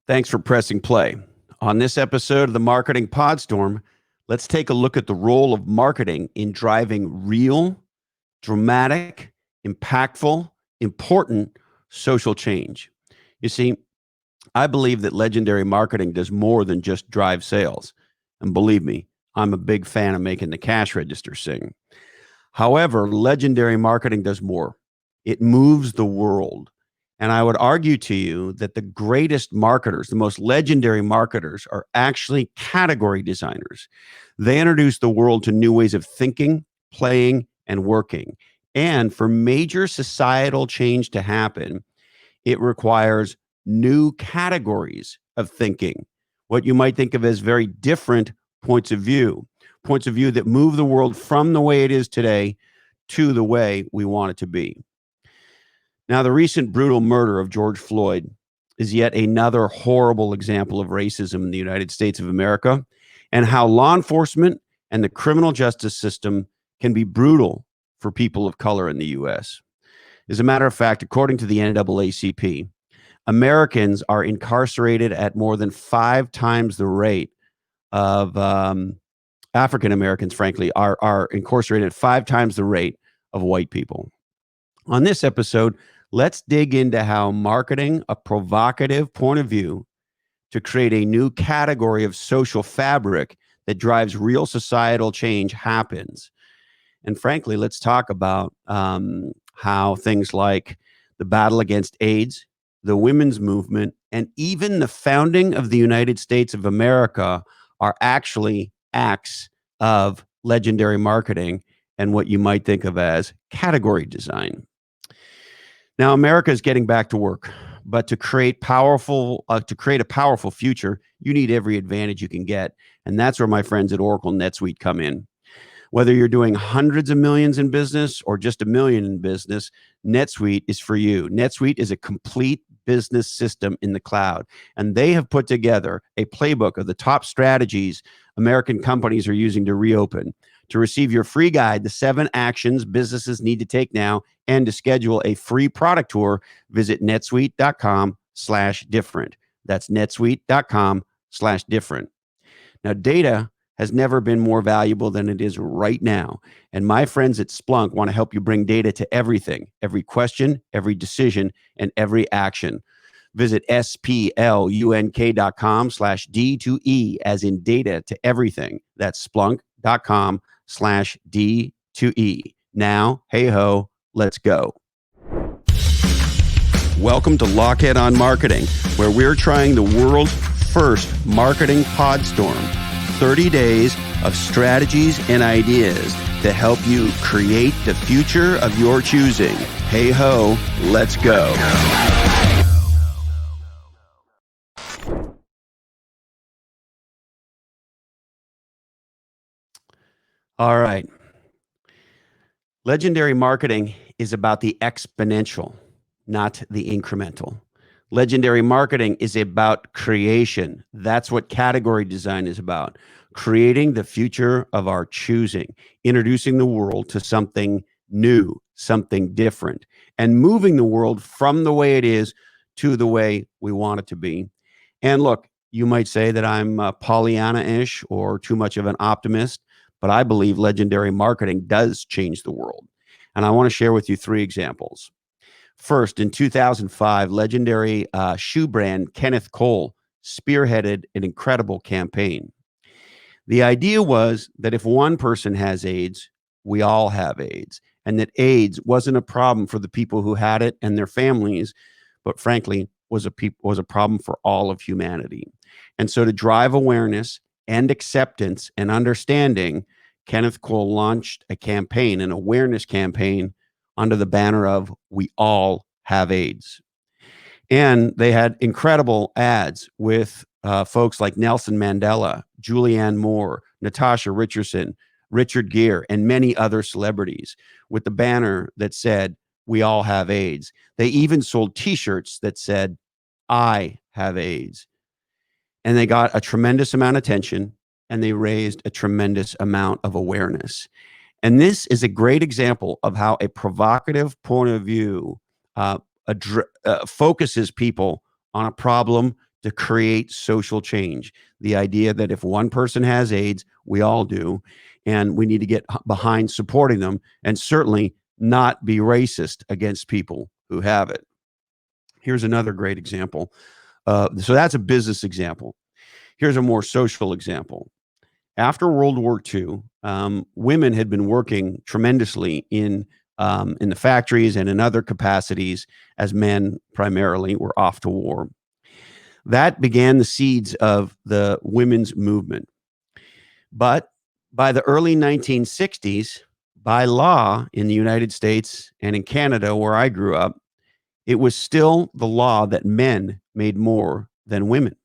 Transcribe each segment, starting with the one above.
Thanks for pressing play. On this episode of the Marketing Podstorm, let's take a look at the role of marketing in driving real, dramatic, impactful, important social change. You see, I believe that legendary marketing does more than just drive sales. And believe me, I'm a big fan of making the cash register sing. However, legendary marketing does more. It moves the world. And I would argue to you that the greatest marketers, the most legendary marketers, are actually category designers. They introduce the world to new ways of thinking, playing, and working. And for major societal change to happen, it requires new categories of thinking, what you might think of as very different points of view that move the world from the way it is today to the way we want it to be. Now, the recent brutal murder of George Floyd is yet another horrible example of racism in the United States of America and how law enforcement and the criminal justice system can be brutal for people of color in the U.S. As a matter of fact, according to the NAACP, Americans are incarcerated at more than 5 times the rate of African Americans, frankly, are incarcerated at 5 times the rate of white people. On this episode, let's dig into how marketing a provocative point of view to create a new category of social fabric that drives real societal change happens. And frankly, let's talk about how things like the battle against AIDS, the women's movement, and even the founding of the United States of America are actually acts of legendary marketing and what you might think of as category design. Now, America is getting back to work, but to create a powerful future, you need every advantage you can get, and that's where my friends at Oracle NetSuite come in. Whether you're doing hundreds of millions in business or just $1 million in business, NetSuite is for you. NetSuite is a complete business system in the cloud, and they have put together a playbook of the top strategies American companies are using to reopen. To receive your free guide, the 7 actions businesses need to take now, and to schedule a free product tour, visit netsuite.com/different. That's netsuite.com/different. Now, data has never been more valuable than it is right now. And my friends at Splunk want to help you bring data to everything, every question, every decision, and every action. Visit splunk.com/D2E as in data to everything. That's splunk.com/D2E. Now, hey ho, let's go. Welcome to Lochhead on Marketing, where we're trying the world's first marketing podstorm. 30 days of strategies and ideas to help you create the future of your choosing. Hey ho, let's go. All right. Legendary marketing is about the exponential, not the incremental. Legendary marketing is about creation. That's what category design is about. Creating the future of our choosing, introducing the world to something new, something different, and moving the world from the way it is to the way we want it to be. And look, you might say that I'm Pollyanna-ish or too much of an optimist, but I believe legendary marketing does change the world. And I want to share with you 3 examples. First, in 2005, legendary shoe brand Kenneth Cole spearheaded an incredible campaign. The idea was that if one person has AIDS, we all have AIDS, and that AIDS wasn't a problem for the people who had it and their families, but frankly, was a problem for all of humanity. And so to drive awareness and acceptance and understanding, Kenneth Cole launched a campaign, an awareness campaign, under the banner of "We all have AIDS." And they had incredible ads with folks like Nelson Mandela, Julianne Moore, Natasha Richardson, Richard Gere, and many other celebrities with the banner that said, "We all have AIDS." They even sold T-shirts that said, "I have AIDS." And they got a tremendous amount of attention, and they raised a tremendous amount of awareness. And this is a great example of how a provocative point of view focuses people on a problem to create social change. The idea that if one person has AIDS, we all do, and we need to get behind supporting them and certainly not be racist against people who have it. Here's another great example. So that's a business example. Here's a more social example. After World War II, women had been working tremendously in the factories and in other capacities as men primarily were off to war. That began the seeds of the women's movement. But by the early 1960s, by law in the United States and in Canada, where I grew up, it was still the law that men made more than women.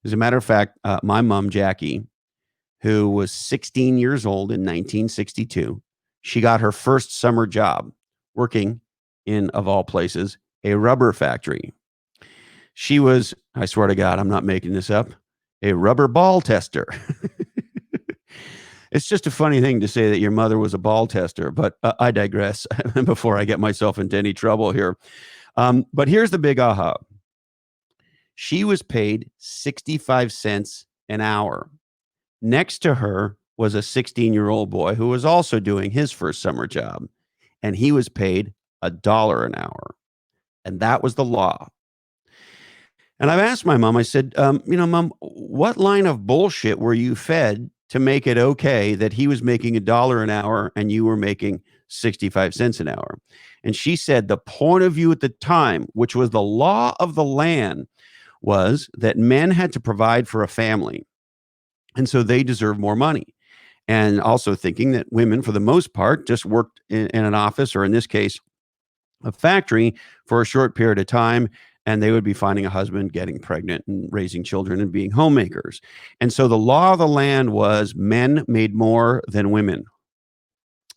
As a matter of fact, my mom, Jackie, who was 16 years old in 1962, she got her first summer job working in, of all places, a rubber factory. She was, I swear to God, I'm not making this up, a rubber ball tester. It's just a funny thing to say that your mother was a ball tester, but I digress before I get myself into any trouble here. But here's the big aha. She was paid 65 cents an hour. Next to her was a 16-year-old boy who was also doing his first summer job, and he was paid $1 an hour. And that was the law. And I've asked my mom, I said, Mom, what line of bullshit were you fed to make it okay that he was making $1 an hour and you were making 65 cents an hour? And she said the point of view at the time, which was the law of the land, was that men had to provide for a family. And so they deserve more money. And also thinking that women, for the most part, just worked in an office, or in this case, a factory, for a short period of time, and they would be finding a husband, getting pregnant, and raising children and being homemakers. And so the law of the land was men made more than women.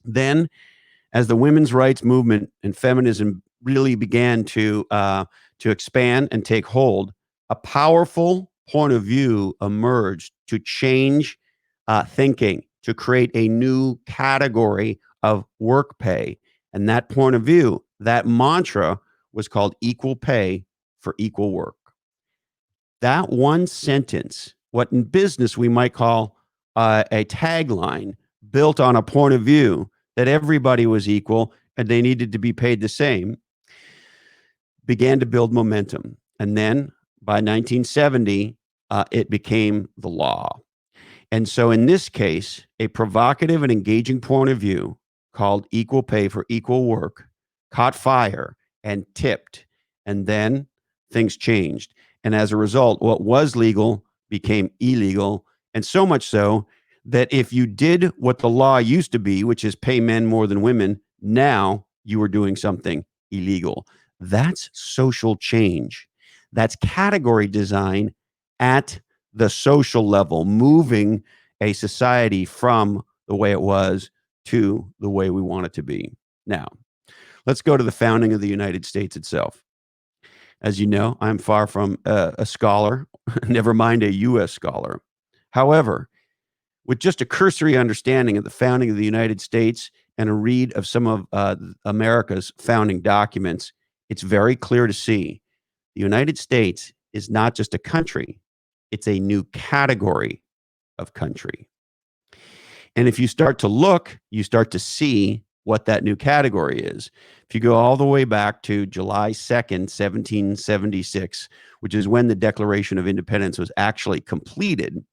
Then, as the women's rights movement and feminism really began to expand and take hold, a powerful point of view emerged to change thinking, to create a new category of work pay. And that point of view, that mantra, was called equal pay for equal work. That one sentence, what in business we might call a tagline, built on a point of view that everybody was equal and they needed to be paid the same, began to build momentum. And then by 1970, it became the law. And so in this case, a provocative and engaging point of view called equal pay for equal work caught fire and tipped. And then things changed. And as a result, what was legal became illegal. And so much so that if you did what the law used to be, which is pay men more than women, now you were doing something illegal. That's social change. That's category design at the social level, moving a society from the way it was to the way we want it to be. Now, let's go to the founding of the United States itself. As you know, I'm far from a scholar, never mind a U.S. scholar. However, with just a cursory understanding of the founding of the United States and a read of some of America's founding documents, it's very clear to see the United States is not just a country, it's a new category of country. And if you start to look, you start to see what that new category is. If you go all the way back to July 2nd, 1776, which is when the Declaration of Independence was actually completed,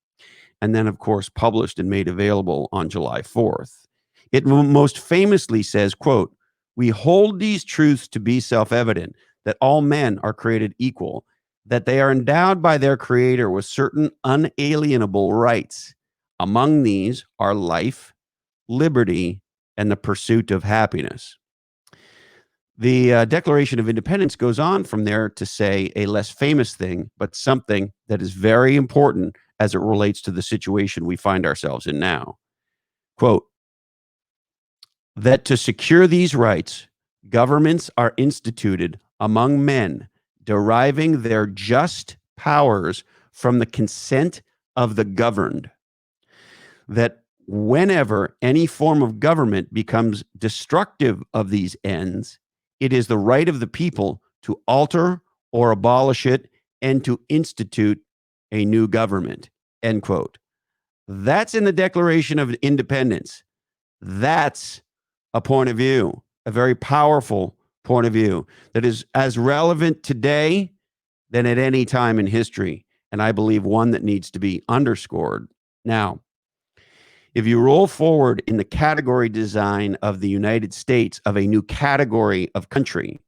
and then, of course, published and made available on July 4th, it most famously says, quote, "We hold these truths to be self-evident, that all men are created equal, that they are endowed by their Creator with certain unalienable rights. Among these are life, liberty, and the pursuit of happiness." The Declaration of Independence goes on from there to say a less famous thing, but something that is very important as it relates to the situation we find ourselves in now. Quote, "That to secure these rights, governments are instituted among men, deriving their just powers from the consent of the governed. That whenever any form of government becomes destructive of these ends, it is the right of the people to alter or abolish it and to institute a new government, end quote. That's in the Declaration of Independence. That's a point of view, a very powerful point of view that is as relevant today than at any time in history. And I believe one that needs to be underscored. Now, if you roll forward in the category design of the United States of a new category of country,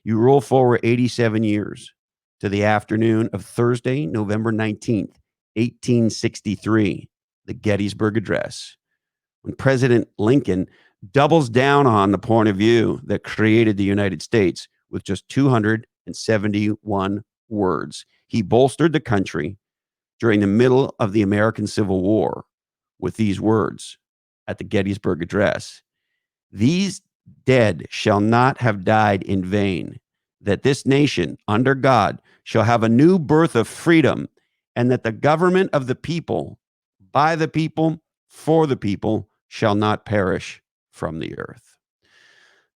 you roll forward 87 years to the afternoon of Thursday, November 19th, 1863, the Gettysburg Address, when President Lincoln doubles down on the point of view that created the United States with just 271 words. He bolstered the country during the middle of the American Civil War with these words at the Gettysburg Address. These dead shall not have died in vain, that this nation under God shall have a new birth of freedom, and that the government of the people, by the people, for the people, shall not perish from the earth.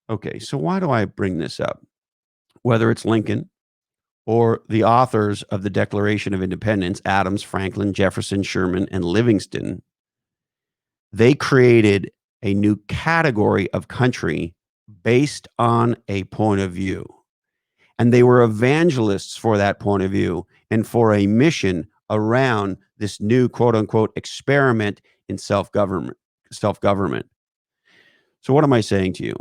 Okay, so why do I bring this up? Whether it's Lincoln or the authors of the Declaration of Independence, Adams, Franklin, Jefferson, Sherman, and Livingston, they created a new category of country based on a point of view. And they were evangelists for that point of view and for a mission around this new quote unquote experiment in self-government. So what am I saying to you?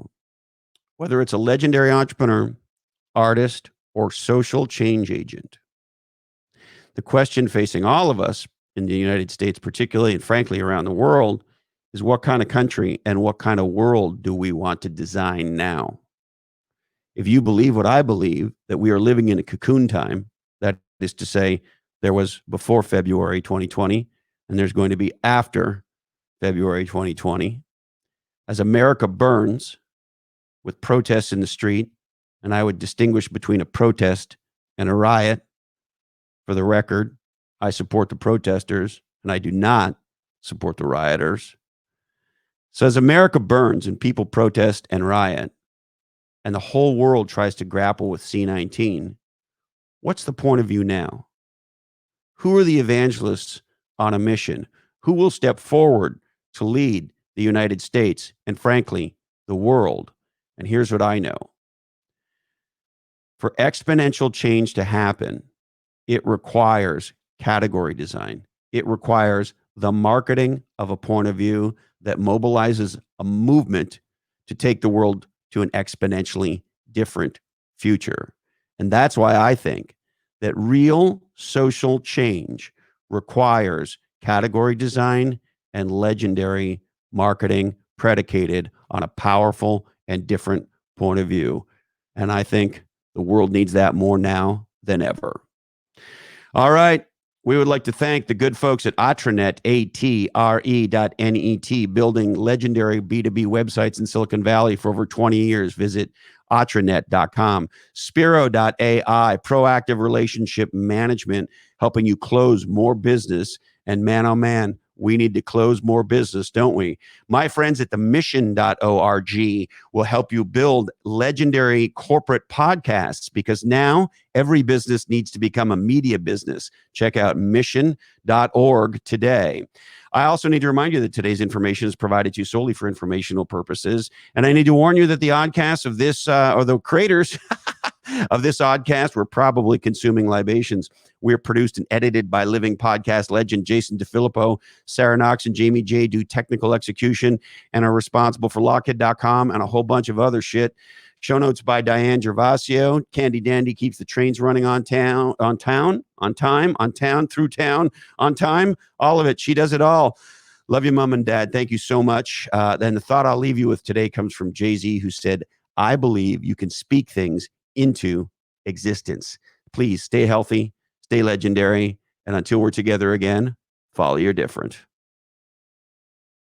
Whether it's a legendary entrepreneur, artist, or social change agent, the question facing all of us in the United States, particularly, and frankly, around the world, is what kind of country and what kind of world do we want to design now? If you believe what I believe, that we are living in a cocoon time, that is to say, there was before February 2020, and there's going to be after February 2020, as America burns with protests in the street, and I would distinguish between a protest and a riot. For the record, I support the protesters, and I do not support the rioters. So as America burns and people protest and riot, and the whole world tries to grapple with C-19, what's the point of view now? Who are the evangelists on a mission? Who will step forward to lead the United States and, frankly, the world? And here's what I know. For exponential change to happen, it requires category design. It requires the marketing of a point of view that mobilizes a movement to take the world to an exponentially different future. And that's why I think that real social change requires category design and legendary marketing predicated on a powerful and different point of view. And I think the world needs that more now than ever. All right. We would like to thank the good folks at Atranet, ATRE.net, building legendary B2B websites in Silicon Valley for over 20 years. Visit Atranet.com. Spiro.ai, proactive relationship management, helping you close more business. And man, oh man, we need to close more business, don't we? My friends at themission.org will help you build legendary corporate podcasts, because now every business needs to become a media business. Check out mission.org today. I also need to remind you that today's information is provided to you solely for informational purposes. And I need to warn you that the oddcasts of this, or the creators of this oddcast, were probably consuming libations. We're produced and edited by living podcast legend Jason DeFilippo. Sarah Knox and Jamie J do technical execution and are responsible for Lochhead.com and a whole bunch of other shit. Show notes by Diane Gervasio. Candy Dandy keeps the trains running on time, on time, through town, on time. All of it. She does it all. Love you, Mom and Dad. Thank you so much. Then the thought I'll leave you with today comes from Jay-Z, who said, I believe you can speak things into existence. Please stay healthy, stay legendary, and until we're together again, follow your different.